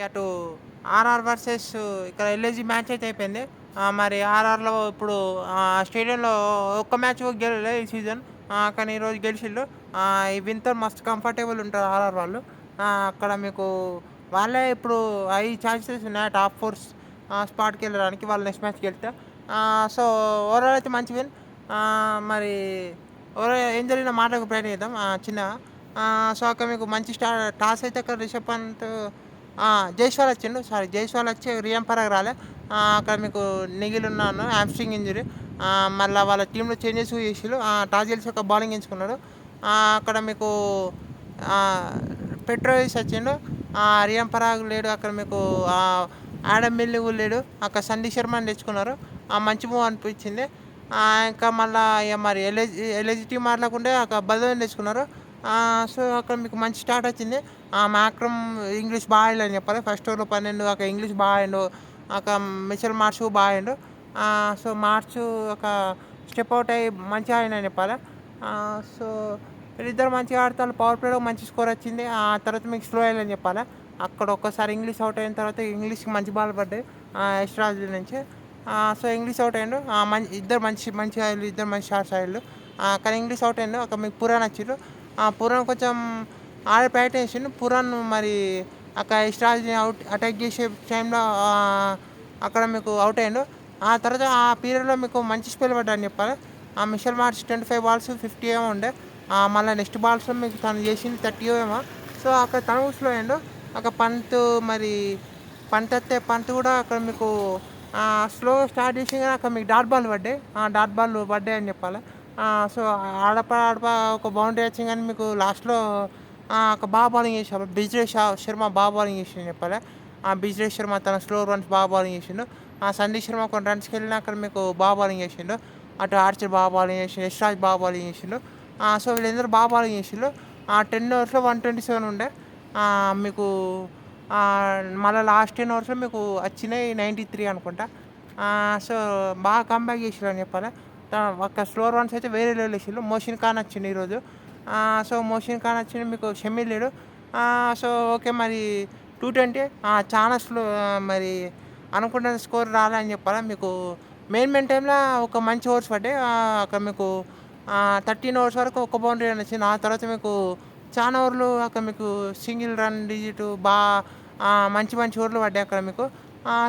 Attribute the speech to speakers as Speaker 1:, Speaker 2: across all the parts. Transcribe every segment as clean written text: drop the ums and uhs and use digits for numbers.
Speaker 1: అటు RR versus ఇక్కడ LIG match అయితే అయిపోయింది. మరి ఆర్ఆర్‌లో ఇప్పుడు స్టేడియంలో ఒక్క మ్యాచ్ కూడా గెలవలే ఈ సీజన్. కానీ ఈరోజు గెలిచిల్లు. ఈ విన్‌తో మస్తు కంఫర్టబుల్ ఉంటారు ఆర్ఆర్ వాళ్ళు. అక్కడ మీకు వాళ్ళే ఇప్పుడు హై ఛాన్సెస్ ఉన్నాయి టాప్ 4 స్పాట్‌కెళ్ళడానికి వాళ్ళు నెక్స్ట్ మ్యాచ్ గెలిస్తే. సో, ఓవరాల్ అయితే మంచి విన్. మరి ఓవరాల్ ఏం జరిగిందో మాట్లాడక ప్రయత్నం చేద్దాం చిన్నగా. సో, అక్కడ మీకు మంచి టాస్ అయితే అక్కడ రిషబ్ పంత్ జైస్వాల్ వచ్చిండు. సారీ జైస్వాల్ వచ్చి రియాన్ పరాగ్ రాలే. అక్కడ మీకు నిఖిల్ ఉన్నాను హామ్‌స్ట్రింగ్ ఇంజరీ. మళ్ళా వాళ్ళ టీంలో చేంజెస్ కూడా చేసిర్రు. టాస్ గెలిచి ఒక బౌలింగ్ ఎంచుకున్నాడు. అక్కడ మీకు పెట్రోయిస్ వచ్చిండు. రియాన్ పరాగ్ లేడు. అక్కడ మీకు ఆడమ్ మిల్లి కూడా లేడు. అక్కడ సందీప్ శర్మని తెచ్చుకున్నారు. మంచి మూవ్ అనిపించింది. ఇంకా మళ్ళా ఇక మరి ఎల్ఐజీ టీం ఆడలేకుంటే అక్కడ బదోని తెచ్చుకున్నారు. సో, అక్కడ మీకు మంచి స్టార్ట్ వచ్చింది. మ్యాక్రమ్ ఇంగ్లీష్ బాగా ఆడిండు చెప్పాలి. ఫస్ట్ ఓవర్‌లో 12 అక్కడ ఇంగ్లీష్ బాగా ఆడిండు. అక్కడ మిచెల్ మార్ష్ బాగా ఆడిండు. సో, మార్చ్ ఒక స్టెప్ అవుట్ అయ్యి మంచిగా ఆడిండని చెప్పాలి. సో, వీళ్ళిద్దరు మంచిగా ఆడుతారు. పవర్ ప్లేలో మంచి స్కోర్ వచ్చింది. ఆ తర్వాత మీకు స్లో అయ్యాలని చెప్పాలి. అక్కడ ఒక్కసారి ఇంగ్లీష్ అవుట్ అయిన తర్వాత ఇంగ్లీష్‌కి మంచి బాల్ పడ్డాయి యష్‌రాజ్ నుంచి. సో, ఇంగ్లీష్ అవుట్ అయ్యిండు. ఇద్దరు మంచిగా ఆడిల్లు. ఇద్దరు మంచి షాట్స్ ఆడిల్లు. కానీ ఇంగ్లీష్ అవుట్ అయ్యిండు. అక్కడ మీకు పురాన్ వచ్చిర్రు. పురాన్ కొంచెం ఆడే ప్రయత్నం చేసిండు. పురాన్ మరి అక్కడ యష్‌రాజ్‌ని అటాక్ చేసే టైంలో అక్కడ మీకు అవుట్ అయ్యిండు. ఆ తర్వాత ఆ పీరియడ్‌లో మీకు మంచి స్పెల్ పడ్డాడని చెప్పాలి. మిచెల్ మార్ష్ 25 బాల్స్ 50 ఏమో ఉండే. మళ్ళీ నెక్స్ట్ బాల్స్‌లో మీకు తను చేసింది 30 ఏమో. సో, అక్కడ తను కూడా స్లో అయ్యిండు. అక్కడ పంత్ కూడా అక్కడ మీకు స్లో స్టార్ట్ చేసి కానీ అక్కడ మీకు డాట్ బాల్ పడ్డాయి. డాట్ బాల్ పడ్డాయని చెప్పాలి. సో, ఆడప ఒక బౌండరీ వచ్చింది కానీ మీకు లాస్ట్‌లో ఒక బాగా బౌలింగ్ చేశారు. బ్రిజ్రేష్ శర్మ బాగా బౌలింగ్ చేసిండు చెప్పాలి. బ్రిజ్రేష్ శర్మ తన స్లో రన్స్ బాగా బౌలింగ్ చేసిండు. సందీప్ శర్మ కొన్ని రన్స్‌కి వెళ్ళినా అక్కడ మీకు బాగా బౌలింగ్ చేసిండు. అటు ఆర్చర్ బాగా బౌలింగ్ చేసిండు. యష్‌రాజ్ బాగా బౌలింగ్ చేసిండు. సో, వీళ్ళందరూ బాగా బౌలింగ్ చేసిండ్రు. 10 ఓవర్స్‌లో 127 ఉండే. మీకు మళ్ళీ లాస్ట్ 10 ఓవర్స్‌లో మీకు వచ్చినాయి 93 అనుకుంటా. సో, బాగా కంబ్యాక్ చేసిర్రు అని చెప్పాలి. ఒక స్లో రన్స్ అయితే వేరే లెవెల్ వేసిర్రు. మోషిన్ ఖాన్ వచ్చిండు ఈరోజు. సో, మోషిన్ ఖాన్ వచ్చిండు. మీకు షమీ లేడు. సో, ఓకే మరి 220 చాలా స్లో మరి అనుకున్న స్కోర్ రాలే అని చెప్పాలి. మీకు మెయిన్ టైంలో ఒక మంచి ఓవర్స్ పడ్డాయి. అక్కడ మీకు 13 ఓవర్స్ వరకు ఒక బౌండరీ రన్ వచ్చింది. ఆ తర్వాత మీకు చాలా ఓవర్లు అక్కడ మీకు సింగిల్ రన్ డిజిట్ మంచి ఓవర్లు పడ్డాయి అక్కడ మీకు.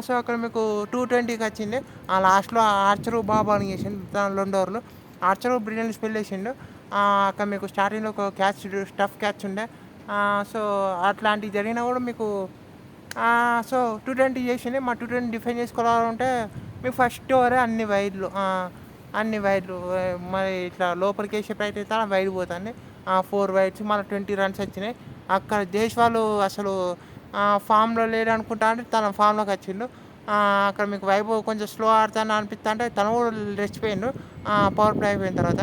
Speaker 1: సో, అక్కడ మీకు 220కి వచ్చింది. లాస్ట్‌లో ఆర్చర్ బాగా బౌలింగ్ చేసిండు. 2 ఓవర్లు ఆర్చర్ బ్రిలియంట్ స్పెల్ వేసిండు. అక్కడ మీకు స్టార్టింగ్‌లో ఒక టఫ్ క్యాచ్ ఉండే. సో, అట్లాంటివి జరిగినా కూడా మీకు సో, 220 చేసింది. 220 డిఫెండ్ చేసుకోవాలంటే మీకు ఫస్ట్ ఓవరే అన్ని వైడ్లు మరి ఇట్లా లోపలికి వేసే ప్రయత్నం చేస్తే వైడ్ పోతుంది. 4 వైడ్స్ మళ్ళీ 20 రన్స్ వచ్చినాయి. అక్కడ జైస్వాల్ అసలు ఫామ్‌లో లేడు అనుకుంటా అంటే తన ఫామ్‌లోకి వచ్చిండు. అక్కడ మీకు వైభవ్ కొంచెం స్లో ఆడుతాను అనిపిస్తుంటే తను కూడా రెచ్చిపోయిండు పవర్ ప్లే అయిపోయిన తర్వాత.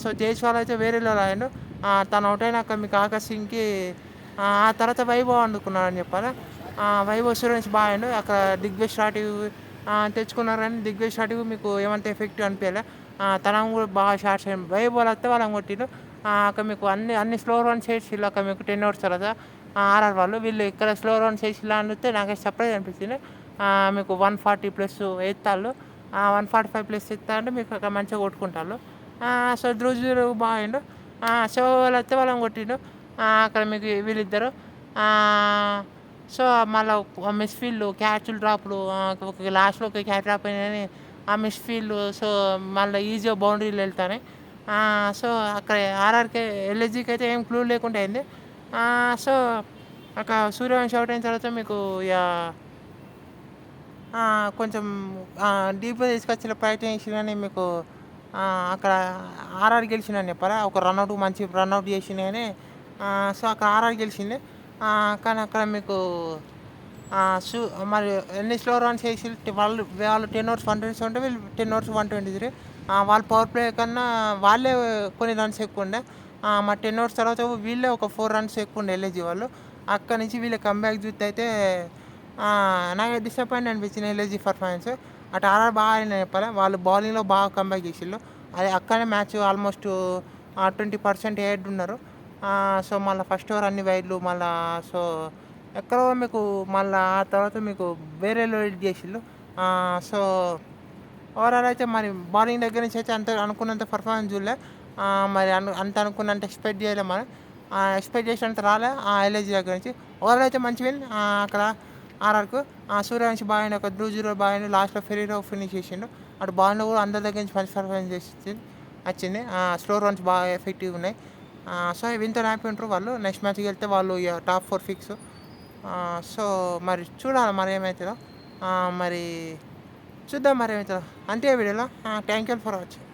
Speaker 1: సో, జైస్వాల్ అయితే వేరే లెవెల్ ఆడిండు. తను అవుట్ అయినాక మీకు ఆకాశ్ సింగ్‌కి ఆ తర్వాత వైభవ్ అందుకున్నాడని చెప్పాలి. వైభవ్ సూర్యవంశి బాగా ఆడిండు. అక్కడ దిగ్విజయ్ షాటివ్ తెచ్చుకున్నారు కానీ దిగ్విజయ్ షాటివ్ మీకు ఏమంత ఎఫెక్టివ్ అనిపించలే. తన కూడా బాగా షాట్స్ వైభవ్ వస్తే వాళ్ళని కొట్టిండు. అక్కడ మీకు అన్ని స్లో రన్స్ చేసిర్రు. అక్కడ మీకు 10 ఓవర్స్ తర్వాత ఆర్ఆర్ వాళ్ళు. వీళ్ళు ఇక్కడ స్లో రన్స్ చేసిర్రు అని చూస్తే నాకైతే సర్ప్రైజ్ అనిపించింది. మీకు 140+ ఎత్తాళ్ళు. 145+ ఎత్తా అంటే మీకు అక్కడ మంచిగా కొట్టుకుంటాళ్ళు. సో, ధ్రువ్ బాగా ఆడిండు. సో, వాళ్ళు వస్తే వాళ్ళని కొట్టిండు. అక్కడ మీకు వీళ్ళిద్దరు సో, మళ్ళీ మిస్‌ఫీల్డ్ క్యాచ్‌లు డ్రాప్‌లు ఒక లాస్ట్‌లో ఒక క్యాచ్ డ్రాప్ అయినాయని ఆ మిస్‌ఫీల్డ్ సో, మళ్ళీ ఈజీగా బౌండరీలు వెళ్తున్నాయి. సో, అక్కడ ఆర్ఆర్‌కి ఎల్ఎస్‌జీకి అయితే ఏం క్లూ లేకుండా అయింది. సో, అక్కడ సూర్యవంశి అవుట్ అయిన తర్వాత మీకు ఇక కొంచెం డీప్‌గా తీసుకొచ్చే ప్రయత్నం చేసిర్రు కానీ మీకు అక్కడ ఆర్ఆర్ గెలిచిందని చెప్పాలా. ఒక మంచి రన్‌ఔట్ చేసిండు కానీ సో, అక్కడ ఆర్ఆర్ గెలిచింది. కానీ అక్కడ మీకు సు మరి ఎన్ని స్లో రన్స్ చేసిర్రు వాళ్ళు 10 ఓవర్స్ 127 ఉంటే వీళ్ళు 10 ఓవర్స్ 123. వాళ్ళ పవర్ ప్లే కన్నా వాళ్ళే కొన్ని రన్స్ ఎక్కువ ఉండే. మరి 10 ఓవర్స్ తర్వాత వీళ్ళే ఒక 4 రన్స్ ఎక్కువ ఉండే ఎల్ఐజీ వాళ్ళు. అక్కడి నుంచి వీళ్ళ కంబ్యాక్ చూస్తే అయితే నాకు డిసప్పాయింట్ అనిపించింది ఎల్ఐజీ పర్ఫార్మెన్స్. అటు ఆర్ఆర్ బాగా ఆడిందని చెప్పాలి. వాళ్ళు బౌలింగ్‌లో బాగా కంబ్యాక్ చేసిర్రు. అది అక్కడనే మ్యాచ్ ఆల్మోస్ట్ 20% ఎయిడ్ ఉన్నారు. సో, మళ్ళీ ఫస్ట్ ఓవర్ అన్ని వైడ్లు మళ్ళా సో, ఎక్కడో మీకు మళ్ళా ఆ తర్వాత మీకు వేరేలో లీడ్ చేసిళ్ళు. సో, ఓవరాల్ అయితే మరి బౌలింగ్ దగ్గర నుంచి అయితే అంత అనుకున్నంత పర్ఫార్మెన్స్ చూడలే. మరి అంత అనుకున్నంత ఎక్స్‌పెక్ట్ చేయలే మరి. ఎక్స్‌పెక్ట్ చేసినంత రాలే ఎల్ఐజీ దగ్గర నుంచి. ఓవరాల్ అయితే మంచి విన్ అక్కడ ఆర్ఆర్‌కు. సూర్యవంశి బాగా ఆడిండు. ఒక 2-0 బాగా ఆడిండు. లాస్ట్‌లో ఫెరీరా ఫినిష్ చేసిండు. అటు బౌలింగ్‌లో కూడా అందరి దగ్గర నుంచి మంచి పర్ఫార్మెన్స్ వచ్చింది. స్లో రన్స్ బాగా ఎఫెక్టివ్‌గా ఉన్నాయి. సో, విన్‌తోని హ్యాపీ ఉంటారు వాళ్ళు. నెక్స్ట్ మ్యాచ్‌కి వెళ్తే వాళ్ళు ఇక టాప్ 4 ఫిక్స్. సో, మరి చూడాలి మరి ఏమవుతుందో. మరి చూద్దాం మరి ఏమవుతుందో. అంతే వీడియోలో. Thank you for watching.